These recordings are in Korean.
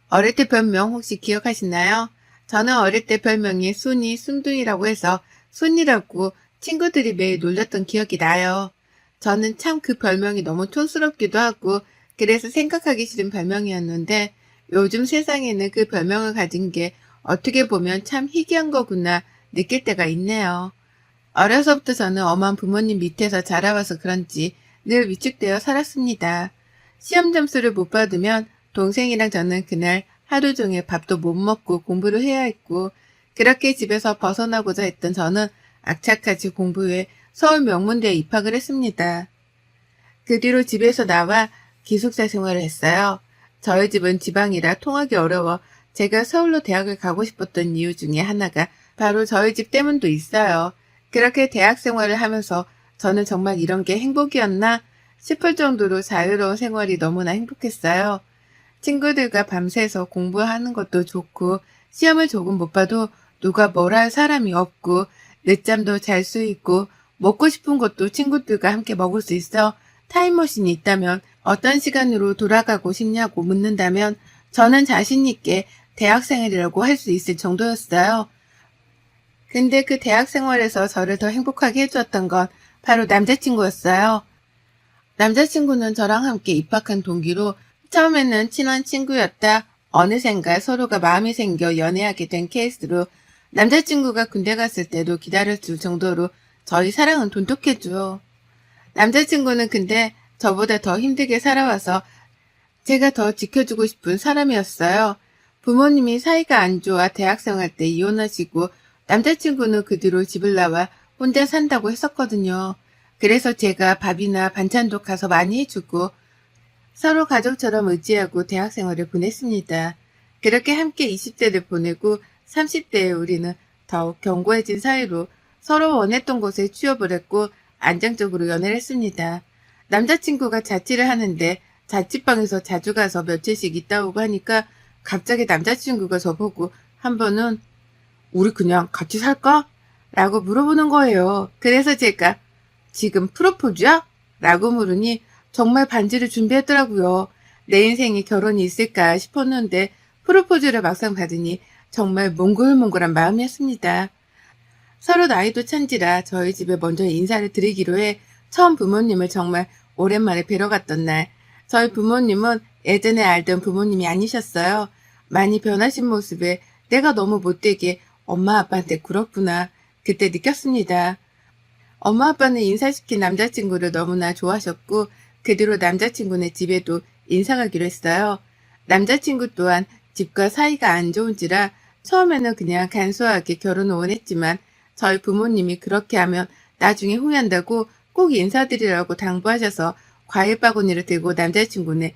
어릴 때 별명 혹시 기억하시나요? 저는 어릴 때 별명이 순이, 순둥이라고 해서 순이라고 친구들이 매일 놀렸던 기억이 나요. 저는 참 그 별명이 너무 촌스럽기도 하고 그래서 생각하기 싫은 별명이었는데 요즘 세상에는 그 별명을 가진 게 어떻게 보면 참 희귀한 거구나 느낄 때가 있네요. 어려서부터 저는 엄한 부모님 밑에서 자라와서 그런지 늘 위축되어 살았습니다. 시험 점수를 못 받으면 동생이랑 저는 그날 하루 종일 밥도 못 먹고 공부를 해야 했고, 그렇게 집에서 벗어나고자 했던 저는 악착같이 공부해 서울 명문대에 입학을 했습니다. 그 뒤로 집에서 나와 기숙사 생활을 했어요. 저희 집은 지방이라 통하기 어려워 제가 서울로 대학을 가고 싶었던 이유 중에 하나가 바로 저희 집 때문도 있어요. 그렇게 대학 생활을 하면서 저는 정말 이런 게 행복이었나 싶을 정도로 자유로운 생활이 너무나 행복했어요. 친구들과 밤새서 공부하는 것도 좋고 시험을 조금 못 봐도 누가 뭐라 할 사람이 없고 늦잠도 잘 수 있고 먹고 싶은 것도 친구들과 함께 먹을 수 있어 타임머신이 있다면 어떤 시간으로 돌아가고 싶냐고 묻는다면 저는 자신 있게 대학생활이라고 할 수 있을 정도였어요. 근데 그 대학 생활에서 저를 더 행복하게 해주었던 건 바로 남자친구였어요. 남자친구는 저랑 함께 입학한 동기로 처음에는 친한 친구였다 어느샌가 서로가 마음이 생겨 연애하게 된 케이스로 남자친구가 군대 갔을 때도 기다려줄 정도로 저희 사랑은 돈독했죠. 남자친구는 근데 저보다 더 힘들게 살아와서 제가 더 지켜주고 싶은 사람이었어요. 부모님이 사이가 안 좋아 대학생활 때 이혼하시고 남자친구는 그 뒤로 집을 나와 혼자 산다고 했었거든요. 그래서 제가 밥이나 반찬도 가서 많이 해주고 서로 가족처럼 의지하고 대학생활을 보냈습니다. 그렇게 함께 20대를 보내고 30대에 우리는 더욱 견고해진 사이로 서로 원했던 곳에 취업을 했고 안정적으로 연애를 했습니다. 남자친구가 자취를 하는데 자취방에서 자주 가서 며칠씩 있다 오고 하니까 갑자기 남자친구가 저보고 한 번은 우리 그냥 같이 살까? 라고 물어보는 거예요. 그래서 제가 지금 프로포즈야? 라고 물으니 정말 반지를 준비했더라고요. 내 인생에 결혼이 있을까 싶었는데 프로포즈를 막상 받으니 정말 몽글몽글한 마음이었습니다. 서로 나이도 찬지라 저희 집에 먼저 인사를 드리기로 해 처음 부모님을 정말 오랜만에 뵈러 갔던 날 저희 부모님은 예전에 알던 부모님이 아니셨어요. 많이 변하신 모습에 내가 너무 못되게 엄마 아빠한테 굴었구나 그때 느꼈습니다. 엄마 아빠는 인사시킨 남자친구를 너무나 좋아하셨고 그 뒤로 남자친구네 집에도 인사 가기로 했어요. 남자친구 또한 집과 사이가 안 좋은지라 처음에는 그냥 간소하게 결혼을 원했지만 저희 부모님이 그렇게 하면 나중에 후회한다고 꼭 인사드리라고 당부하셔서 과일 바구니를 들고 남자친구네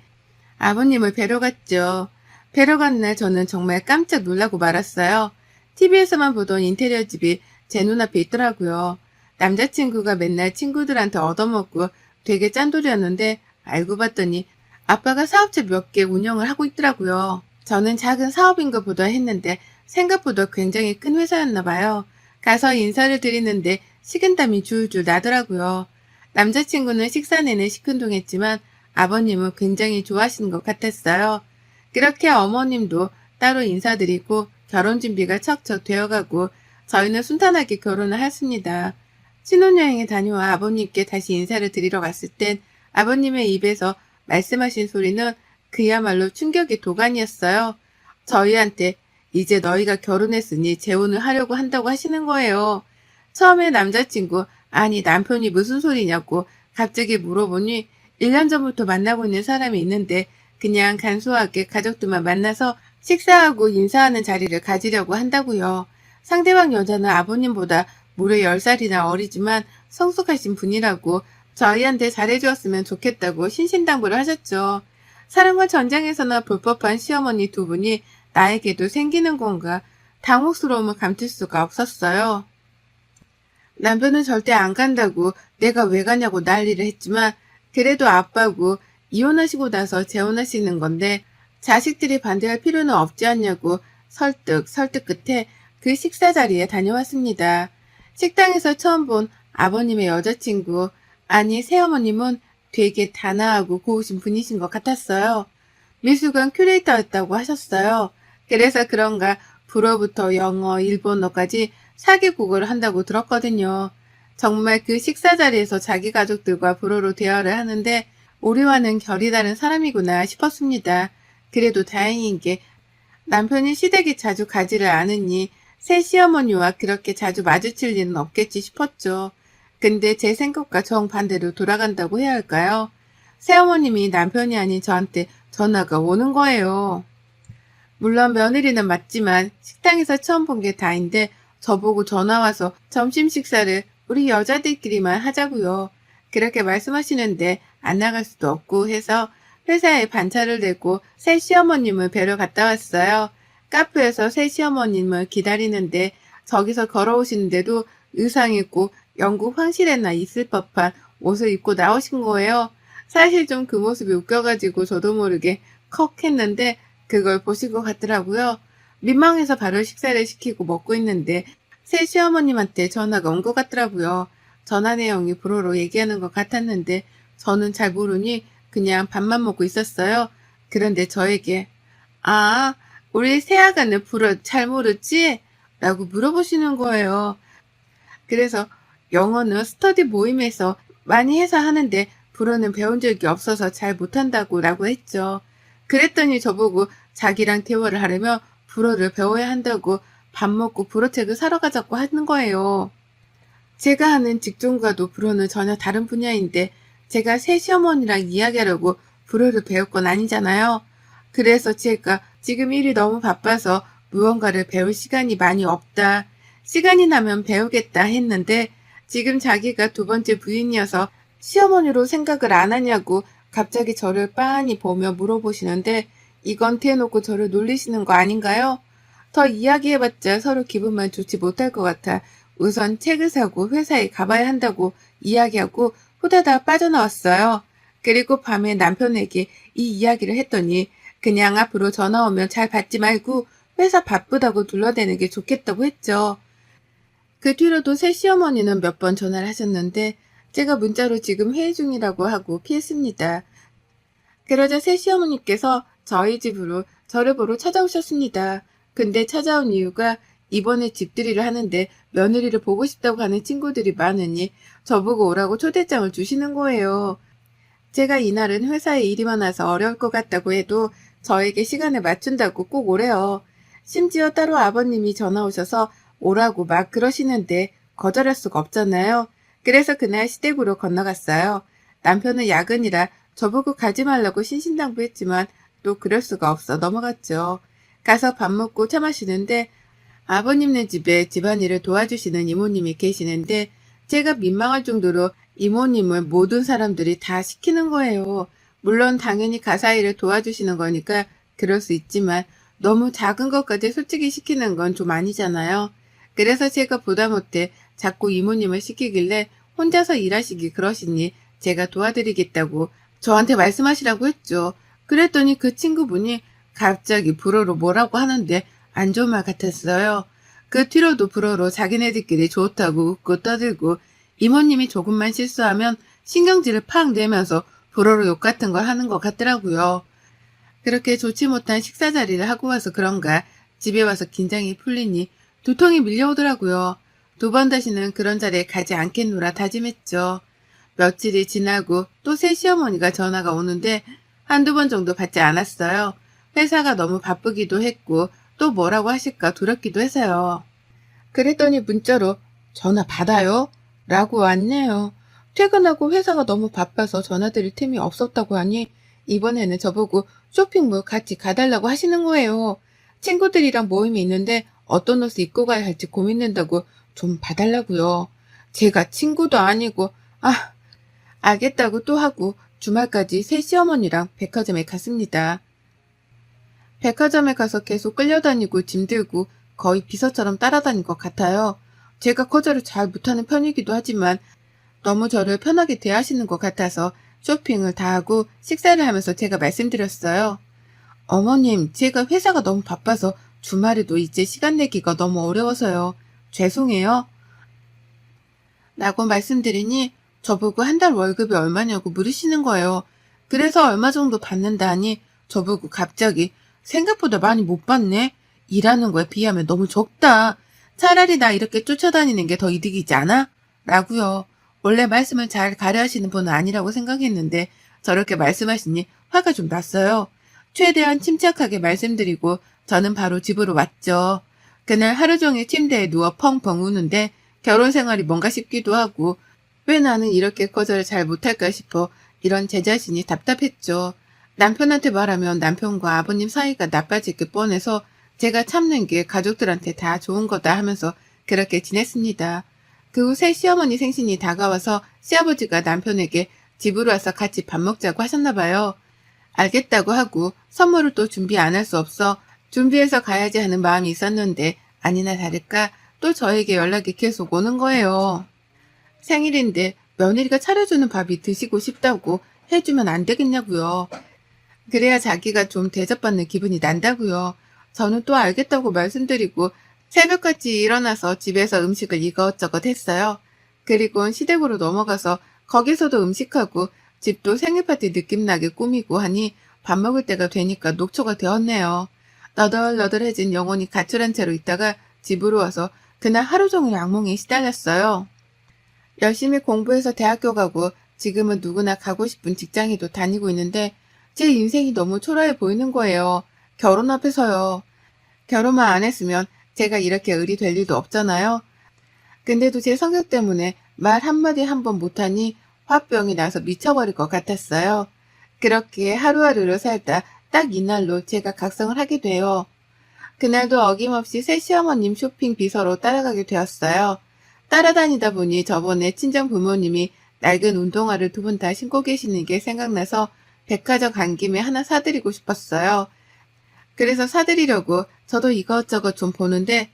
아버님을 뵈러 갔죠. 뵈러 간 날 저는 정말 깜짝 놀라고 말았어요. TV에서만 보던 인테리어 집이 제 눈앞에 있더라고요. 남자친구가 맨날 친구들한테 얻어먹고 되게 짠돌이었는데 알고 봤더니 아빠가 사업체 몇 개 운영을 하고 있더라고요. 저는 작은 사업인 것보다 했는데 생각보다 굉장히 큰 회사였나 봐요. 가서 인사를 드리는데 식은땀이 줄줄 나더라고요. 남자친구는 식사 내내 시큰둥했지만 아버님은 굉장히 좋아하시는 것 같았어요. 그렇게 어머님도 따로 인사드리고 결혼 준비가 척척 되어가고 저희는 순탄하게 결혼을 했습니다. 신혼여행에 다녀와 아버님께 다시 인사를 드리러 갔을 땐 아버님의 입에서 말씀하신 소리는 그야말로 충격의 도가니였어요. 저희한테 이제 너희가 결혼했으니 재혼을 하려고 한다고 하시는 거예요. 처음에 남자친구, 아니 남편이 무슨 소리냐고 갑자기 물어보니 1년 전부터 만나고 있는 사람이 있는데 그냥 간소하게 가족들만 만나서 식사하고 인사하는 자리를 가지려고 한다고요. 상대방 여자는 아버님보다 무려 10살이나 어리지만 성숙하신 분이라고 저희한테 잘해주었으면 좋겠다고 신신당부를 하셨죠. 사랑과 전쟁에서나 볼 법한 시어머니 두 분이 나에게도 생기는 건가 당혹스러움을 감출 수가 없었어요. 남편은 절대 안 간다고 내가 왜 가냐고 난리를 했지만 그래도 아빠고 이혼하시고 나서 재혼하시는 건데 자식들이 반대할 필요는 없지 않냐고 설득 끝에 그 식사 자리에 다녀왔습니다. 식당에서 처음 본 아버님의 여자친구, 아니 새어머님은 되게 단아하고 고우신 분이신 것 같았어요. 미술관 큐레이터였다고 하셨어요. 그래서 그런가 불어부터 영어, 일본어까지 4개국어를 한다고 들었거든요. 정말 그 식사 자리에서 자기 가족들과 불어로 대화를 하는데 우리와는 결이 다른 사람이구나 싶었습니다. 그래도 다행인 게 남편이 시댁에 자주 가지를 않으니 새 시어머니와 그렇게 자주 마주칠 일은 없겠지 싶었죠. 근데 제 생각과 정반대로 돌아간다고 해야 할까요? 새어머님이 남편이 아닌 저한테 전화가 오는 거예요. 물론 며느리는 맞지만 식당에서 처음 본 게 다인데 저보고 전화 와서 점심 식사를 우리 여자들끼리만 하자고요. 그렇게 말씀하시는데 안 나갈 수도 없고 해서 회사에 반차를 내고 새 시어머님을 뵈러 갔다 왔어요. 카페에서 새 시어머님을 기다리는데 저기서 걸어오시는데도 의상 입고 영국 황실에나 있을 법한 옷을 입고 나오신 거예요. 사실 좀 그 모습이 웃겨가지고 저도 모르게 컥 했는데 그걸 보신 것 같더라고요. 민망해서 바로 식사를 시키고 먹고 있는데 새 시어머님한테 전화가 온 것 같더라고요. 전화 내용이 불어로 얘기하는 것 같았는데 저는 잘 모르니 그냥 밥만 먹고 있었어요. 그런데 저에게 아, 우리 새아가는 불어 잘 모르지? 라고 물어보시는 거예요. 그래서 영어는 스터디 모임에서 많이 해서 하는데 불어는 배운 적이 없어서 잘 못한다고 라고 했죠. 그랬더니 저보고 자기랑 대화를 하려면 불어를 배워야 한다고 밥 먹고 불어책을 사러 가자고 하는 거예요. 제가 하는 직종과도 불어는 전혀 다른 분야인데 제가 새 시어머니랑 이야기하려고 불어를 배울 건 아니잖아요. 그래서 제가 지금 일이 너무 바빠서 무언가를 배울 시간이 많이 없다. 시간이 나면 배우겠다 했는데 지금 자기가 두 번째 부인이어서 시어머니로 생각을 안 하냐고 갑자기 저를 빤히 보며 물어보시는데 이건 대놓고 저를 놀리시는 거 아닌가요? 더 이야기해봤자 서로 기분만 좋지 못할 것 같아 우선 책을 사고 회사에 가봐야 한다고 이야기하고 후다닥 빠져나왔어요. 그리고 밤에 남편에게 이 이야기를 했더니 그냥 앞으로 전화 오면 잘 받지 말고 회사 바쁘다고 둘러대는 게 좋겠다고 했죠. 그 뒤로도 새 시어머니는 몇 번 전화를 하셨는데 제가 문자로 지금 회의 중이라고 하고 피했습니다. 그러자 새 시어머니께서 저희 집으로 저를 보러 찾아오셨습니다. 근데 찾아온 이유가 이번에 집들이를 하는데 며느리를 보고 싶다고 하는 친구들이 많으니 저보고 오라고 초대장을 주시는 거예요. 제가 이날은 회사에 일이 많아서 어려울 것 같다고 해도 저에게 시간을 맞춘다고 꼭 오래요. 심지어 따로 아버님이 전화 오셔서 오라고 막 그러시는데 거절할 수가 없잖아요. 그래서 그날 시댁으로 건너갔어요. 남편은 야근이라 저보고 가지 말라고 신신당부했지만 또 그럴 수가 없어 넘어갔죠. 가서 밥 먹고 차 마시는데 아버님네 집에 집안일을 도와주시는 이모님이 계시는데 제가 민망할 정도로 이모님을 모든 사람들이 다 시키는 거예요. 물론 당연히 가사일을 도와주시는 거니까 그럴 수 있지만 너무 작은 것까지 솔직히 시키는 건 좀 아니잖아요. 그래서 제가 보다 못해 자꾸 이모님을 시키길래 혼자서 일하시기 그러시니 제가 도와드리겠다고 저한테 말씀하시라고 했죠. 그랬더니 그 친구분이 갑자기 불어로 뭐라고 하는데 안 좋은 말 같았어요. 그 뒤로도 불어로 자기네들끼리 좋다고 웃고 떠들고 이모님이 조금만 실수하면 신경질을 팍 내면서 불어로 욕 같은 걸 하는 것 같더라고요. 그렇게 좋지 못한 식사 자리를 하고 와서 그런가 집에 와서 긴장이 풀리니 두통이 밀려오더라고요. 두 번 다시는 그런 자리에 가지 않겠노라 다짐했죠. 며칠이 지나고 또 새 시어머니가 전화가 오는데 한두 번 정도 받지 않았어요. 회사가 너무 바쁘기도 했고 또 뭐라고 하실까 두렵기도 해서요. 그랬더니 문자로 전화 받아요? 라고 왔네요. 퇴근하고 회사가 너무 바빠서 전화드릴 틈이 없었다고 하니 이번에는 저보고 쇼핑몰 같이 가달라고 하시는 거예요. 친구들이랑 모임이 있는데 어떤 옷을 입고 가야 할지 고민된다고 좀 봐달라고요. 제가 친구도 아니고 알겠다고 또 하고 주말까지 새 시어머니랑 백화점에 갔습니다. 백화점에 가서 계속 끌려다니고 짐 들고 거의 비서처럼 따라다닌 것 같아요. 제가 거절을 잘 못하는 편이기도 하지만 너무 저를 편하게 대하시는 것 같아서 쇼핑을 다 하고 식사를 하면서 제가 말씀드렸어요. 어머님, 제가 회사가 너무 바빠서 주말에도 이제 시간 내기가 너무 어려워서요. 죄송해요. 라고 말씀드리니 저보고 한 달 월급이 얼마냐고 물으시는 거예요. 그래서 얼마 정도 받는다 하니 저보고 갑자기 생각보다 많이 못 받네. 일하는 거에 비하면 너무 적다. 차라리 나 이렇게 쫓아다니는 게 더 이득이지 않아? 라고요. 원래 말씀을 잘 가려하시는 분은 아니라고 생각했는데 저렇게 말씀하시니 화가 좀 났어요. 최대한 침착하게 말씀드리고 저는 바로 집으로 왔죠. 그날 하루 종일 침대에 누워 펑펑 우는데 결혼 생활이 뭔가 싶기도 하고 왜 나는 이렇게 거절을 잘 못할까 싶어 이런 제 자신이 답답했죠. 남편한테 말하면 남편과 아버님 사이가 나빠질 게 뻔해서 제가 참는 게 가족들한테 다 좋은 거다 하면서 그렇게 지냈습니다. 그 후 새 시어머니 생신이 다가와서 시아버지가 남편에게 집으로 와서 같이 밥 먹자고 하셨나 봐요. 알겠다고 하고 선물을 또 준비 안 할 수 없어 준비해서 가야지 하는 마음이 있었는데 아니나 다를까 또 저에게 연락이 계속 오는 거예요. 생일인데 며느리가 차려주는 밥이 드시고 싶다고 해주면 안 되겠냐고요. 그래야 자기가 좀 대접받는 기분이 난다고요. 저는 또 알겠다고 말씀드리고 새벽같이 일어나서 집에서 음식을 이것저것 했어요. 그리고 시댁으로 넘어가서 거기서도 음식하고 집도 생일 파티 느낌 나게 꾸미고 하니 밥 먹을 때가 되니까 녹초가 되었네요. 너덜너덜해진 영혼이 가출한 채로 있다가 집으로 와서 그날 하루 종일 악몽에 시달렸어요. 열심히 공부해서 대학교 가고 지금은 누구나 가고 싶은 직장에도 다니고 있는데 제 인생이 너무 초라해 보이는 거예요. 결혼 앞에서요. 결혼만 안 했으면 제가 이렇게 을이 될 일도 없잖아요. 근데도 제 성격 때문에 말 한마디 한 번 못하니 화병이 나서 미쳐버릴 것 같았어요. 그렇게 하루하루를 살다 딱 이날로 제가 각성을 하게 돼요. 그날도 어김없이 새 시어머님 쇼핑 비서로 따라가게 되었어요. 따라다니다 보니 저번에 친정 부모님이 낡은 운동화를 두 분 다 신고 계시는 게 생각나서 백화점 간 김에 하나 사드리고 싶었어요. 그래서 사드리려고 저도 이것저것 좀 보는데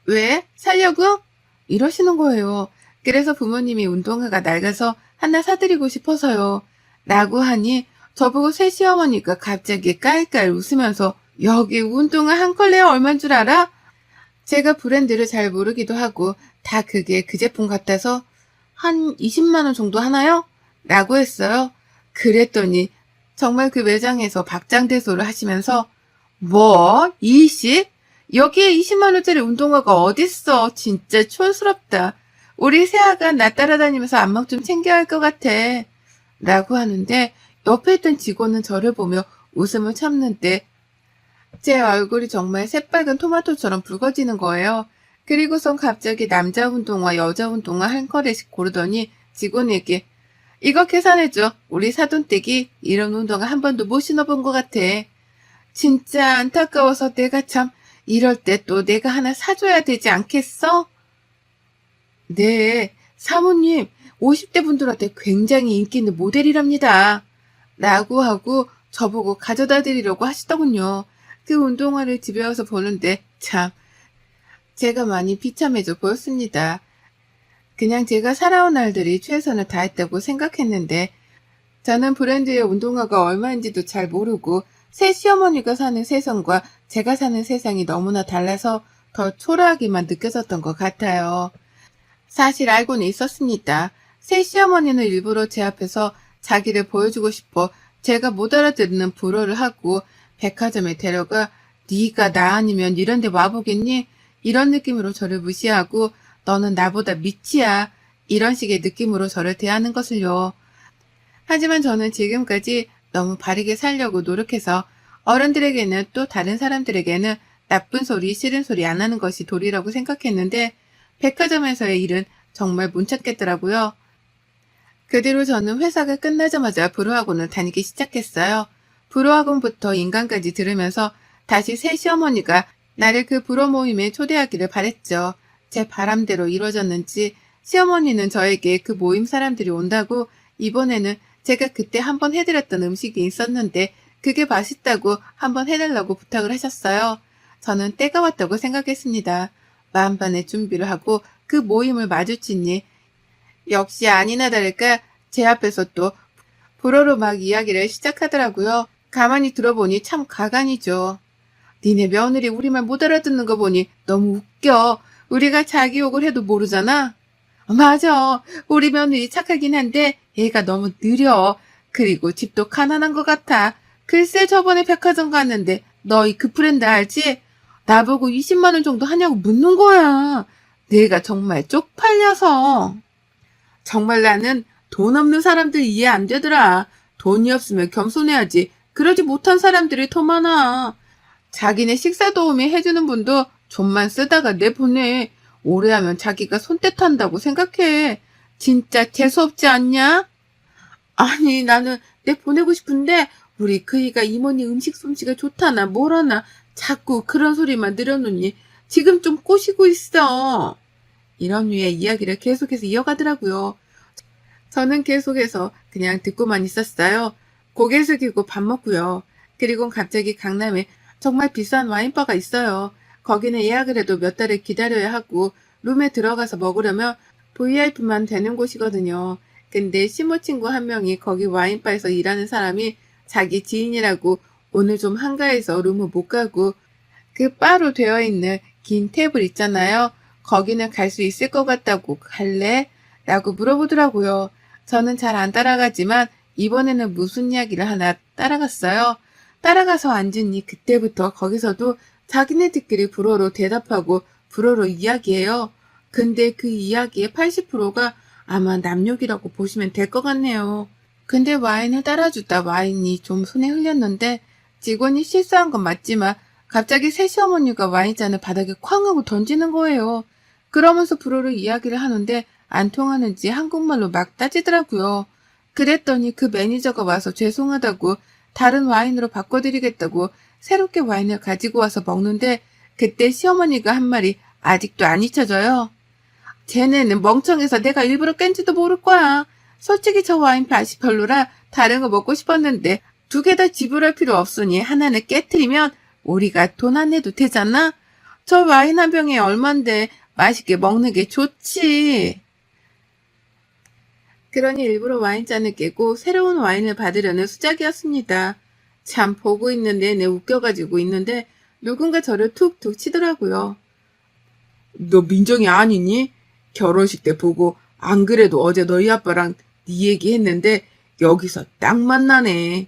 왜? 살려고? 이러시는 거예요. 그래서 부모님이 운동화가 낡아서 하나 사드리고 싶어서요. 라고 하니 저보고 새 시어머니가 갑자기 깔깔 웃으면서 여기 운동화 한 컬레에 얼만 줄 알아? 제가 브랜드를 잘 모르기도 하고 다 그게 그 제품 같아서 한 20만 원 정도 하나요? 라고 했어요. 그랬더니 정말 그 매장에서 박장대소를 하시면서 뭐? 20? 여기에 20만 원짜리 운동화가 어딨어. 진짜 촌스럽다. 우리 새아가 나 따라다니면서 안목 좀 챙겨야 할 것 같아. 라고 하는데 옆에 있던 직원은 저를 보며 웃음을 참는데 제 얼굴이 정말 새빨간 토마토처럼 붉어지는 거예요. 그리고선 갑자기 남자 운동화, 여자 운동화 한 컬레씩 고르더니 직원에게 이거 계산해줘. 우리 사돈댁이 이런 운동화 한 번도 못 신어본 것 같아. 진짜 안타까워서 내가 참 이럴 때 또 내가 하나 사줘야 되지 않겠어? 네, 사모님 50대 분들한테 굉장히 인기 있는 모델이랍니다. 라고 하고 저보고 가져다 드리려고 하시더군요. 그 운동화를 집에 와서 보는데 참 제가 많이 비참해져 보였습니다. 그냥 제가 살아온 날들이 최선을 다했다고 생각했는데 저는 브랜드의 운동화가 얼마인지도 잘 모르고 새 시어머니가 사는 세상과 제가 사는 세상이 너무나 달라서 더 초라하게만 느껴졌던 것 같아요. 사실 알고는 있었습니다. 새 시어머니는 일부러 제 앞에서 자기를 보여주고 싶어 제가 못 알아듣는 불어를 하고 백화점에 데려가 네가 나 아니면 이런 데 와보겠니? 이런 느낌으로 저를 무시하고 너는 나보다 밑이야. 이런 식의 느낌으로 저를 대하는 것을요. 하지만 저는 지금까지 너무 바르게 살려고 노력해서 어른들에게는 또 다른 사람들에게는 나쁜 소리, 싫은 소리 안 하는 것이 도리라고 생각했는데 백화점에서의 일은 정말 못 참겠더라고요. 그 뒤로 저는 회사가 끝나자마자 불어학원을 다니기 시작했어요. 불어학원부터 인간까지 들으면서 다시 새 시어머니가 나를 그 불어 모임에 초대하기를 바랬죠. 제 바람대로 이루어졌는지 시어머니는 저에게 그 모임 사람들이 온다고 이번에는 제가 그때 한번 해드렸던 음식이 있었는데 그게 맛있다고 한번 해달라고 부탁을 하셨어요. 저는 때가 왔다고 생각했습니다. 만반의 준비를 하고 그 모임을 마주치니 역시 아니나 다를까 제 앞에서 또 불어로 막 이야기를 시작하더라고요. 가만히 들어보니 참 가관이죠. 니네 며느리 우리말 못 알아듣는 거 보니 너무 웃겨. 우리가 자기 욕을 해도 모르잖아. 맞아. 우리 며느리 착하긴 한데 얘가 너무 느려. 그리고 집도 가난한 것 같아. 글쎄 저번에 백화점 갔는데 너희 그 브랜드 알지? 나보고 20만 원 정도 하냐고 묻는 거야. 내가 정말 쪽팔려서. 정말 나는 돈 없는 사람들 이해 안 되더라. 돈이 없으면 겸손해야지. 그러지 못한 사람들이 더 많아. 자기네 식사 도우미 해주는 분도 좀만 쓰다가 내보내. 오래 하면 자기가 손떼탄다고 생각해. 진짜 재수없지 않냐? 아니 나는 내 보내고 싶은데 우리 그이가 이모니 음식 솜씨가 좋다나 뭐라나 자꾸 그런 소리만 늘어놓니 지금 좀 꼬시고 있어. 이런 류의 이야기를 계속해서 이어가더라고요. 저는 계속해서 그냥 듣고만 있었어요. 고개 숙이고 밥 먹고요. 그리고 갑자기 강남에 정말 비싼 와인바가 있어요. 거기는 예약을 해도 몇 달을 기다려야 하고 룸에 들어가서 먹으려면 VIP만 되는 곳이거든요. 근데 시모 친구 한 명이 거기 와인바에서 일하는 사람이 자기 지인이라고 오늘 좀 한가해서 룸을 못 가고 그 바로 되어 있는 긴 테이블 있잖아요. 거기는 갈 수 있을 것 같다고 갈래? 라고 물어보더라고요. 저는 잘 안 따라가지만 이번에는 무슨 이야기를 하나 따라갔어요. 따라가서 앉으니 그때부터 거기서도 자기네들끼리 불어로 대답하고 불어로 이야기해요. 근데 그 이야기의 80%가 아마 남욕이라고 보시면 될 것 같네요. 근데 와인을 따라주다 와인이 좀 손에 흘렸는데 직원이 실수한 건 맞지만 갑자기 새 시어머니가 와인잔을 바닥에 쾅 하고 던지는 거예요. 그러면서 불어로 이야기를 하는데 안 통하는지 한국말로 막 따지더라고요. 그랬더니 그 매니저가 와서 죄송하다고 다른 와인으로 바꿔드리겠다고 새롭게 와인을 가지고 와서 먹는데 그때 시어머니가 한 말이 아직도 안 잊혀져요. 쟤네는 멍청해서 내가 일부러 깬지도 모를 거야. 솔직히 저 와인 맛이 별로라 다른 거 먹고 싶었는데 2개 다 지불할 필요 없으니 하나는 깨트리면 우리가 돈 안 내도 되잖아? 저 와인 한 병에 얼만데 맛있게 먹는 게 좋지. 그러니 일부러 와인잔을 깨고 새로운 와인을 받으려는 수작이었습니다. 참 보고 있는 내내 웃겨가지고 있는데 누군가 저를 툭툭 치더라고요. 너 민정이 아니니? 결혼식 때 보고 안 그래도 어제 너희 아빠랑 네 얘기했는데 여기서 딱 만나네.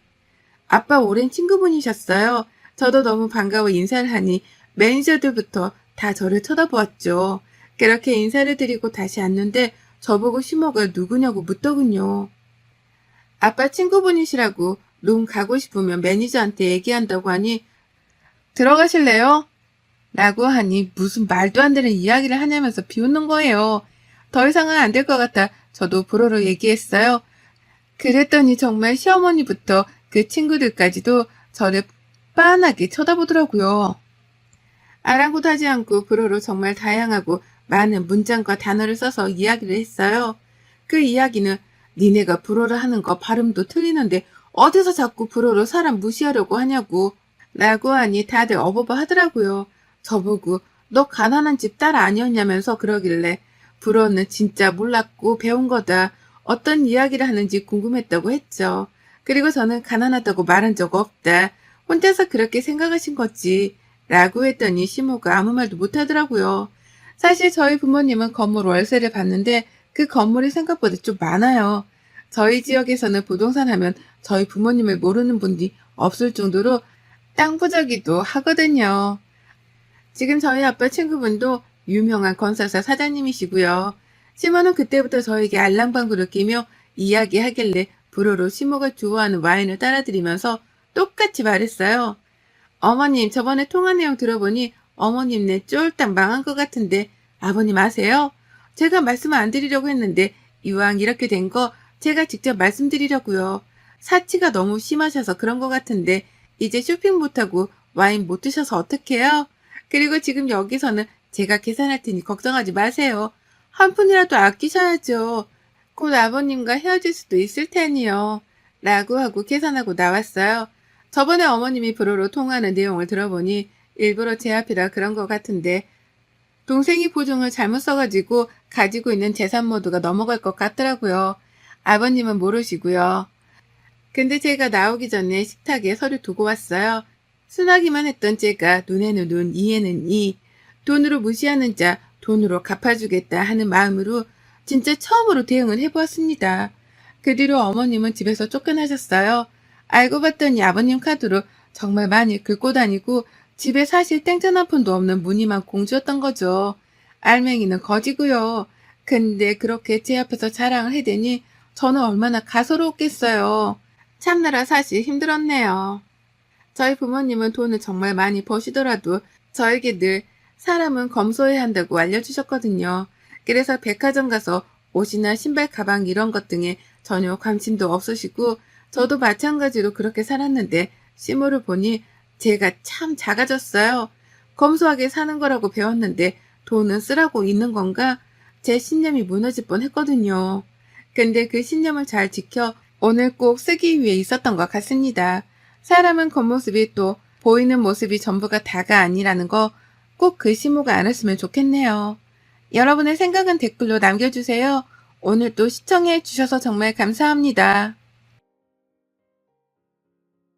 아빠 오랜 친구분이셨어요. 저도 너무 반가워 인사를 하니 매니저들부터 다 저를 쳐다보았죠. 그렇게 인사를 드리고 다시 앉는데 저보고 시모가 누구냐고 묻더군요. 아빠 친구분이시라고 룸 가고 싶으면 매니저한테 얘기한다고 하니 들어가실래요? 라고 하니 무슨 말도 안 되는 이야기를 하냐면서 비웃는 거예요. 더 이상은 안 될 것 같아 저도 불어로 얘기했어요. 그랬더니 정말 시어머니부터 그 친구들까지도 저를 빤하게 쳐다보더라고요. 아랑곳하지 않고 불어로 정말 다양하고 많은 문장과 단어를 써서 이야기를 했어요. 그 이야기는 니네가 불어를 하는 거 발음도 틀리는데 어디서 자꾸 불어로 사람 무시하려고 하냐고 라고 하니 다들 어버버 하더라고요. 저보고 너 가난한 집 딸 아니었냐면서 그러길래 불어는 진짜 몰랐고 배운 거다. 어떤 이야기를 하는지 궁금했다고 했죠. 그리고 저는 가난하다고 말한 적 없다. 혼자서 그렇게 생각하신 거지. 라고 했더니 시모가 아무 말도 못하더라고요. 사실 저희 부모님은 건물 월세를 받는데 그 건물이 생각보다 좀 많아요. 저희 지역에서는 부동산 하면 저희 부모님을 모르는 분이 없을 정도로 땅 부자기도 하거든요. 지금 저희 아빠 친구분도 유명한 건설사 사장님이시고요. 시모는 그때부터 저에게 알랑방구를 끼며 이야기하길래 불어로 시모가 좋아하는 와인을 따라드리면서 똑같이 말했어요. 어머님 저번에 통화 내용 들어보니 어머님네 쫄딱 망한 것 같은데 아버님 아세요? 제가 말씀을 안 드리려고 했는데 이왕 이렇게 된 거 제가 직접 말씀드리려고요. 사치가 너무 심하셔서 그런 것 같은데 이제 쇼핑 못하고 와인 못 드셔서 어떡해요? 그리고 지금 여기서는 제가 계산할 테니 걱정하지 마세요. 한 푼이라도 아끼셔야죠. 곧 아버님과 헤어질 수도 있을 테니요. 라고 하고 계산하고 나왔어요. 저번에 어머님이 불어로 통화하는 내용을 들어보니 일부러 제 앞이라 그런 것 같은데 동생이 보증을 잘못 써가지고 가지고 있는 재산 모두가 넘어갈 것 같더라고요. 아버님은 모르시고요. 근데 제가 나오기 전에 식탁에 서류 두고 왔어요. 순하기만 했던 제가 눈에는 눈, 이에는 이, 돈으로 무시하는 자 돈으로 갚아주겠다 하는 마음으로 진짜 처음으로 대응을 해보았습니다. 그 뒤로 어머님은 집에서 쫓겨나셨어요. 알고 봤더니 아버님 카드로 정말 많이 긁고 다니고 집에 사실 땡전 한 푼도 없는 무늬만 공주였던 거죠. 알맹이는 거지고요. 근데 그렇게 제 앞에서 자랑을 해대니 저는 얼마나 가소로웠겠어요. 참느라 사실 힘들었네요. 저희 부모님은 돈을 정말 많이 버시더라도 저에게 늘 사람은 검소해야 한다고 알려주셨거든요. 그래서 백화점 가서 옷이나 신발, 가방 이런 것 등에 전혀 관심도 없으시고 저도 마찬가지로 그렇게 살았는데 시모를 보니 제가 참 작아졌어요. 검소하게 사는 거라고 배웠는데 돈은 쓰라고 있는 건가? 제 신념이 무너질 뻔했거든요. 근데 그 신념을 잘 지켜 오늘 꼭 쓰기 위해 있었던 것 같습니다. 사람은 겉모습이 또 보이는 모습이 전부가 다가 아니라는 거 꼭 그 시모가 알았으면 좋겠네요. 여러분의 생각은 댓글로 남겨주세요. 오늘도 시청해 주셔서 정말 감사합니다.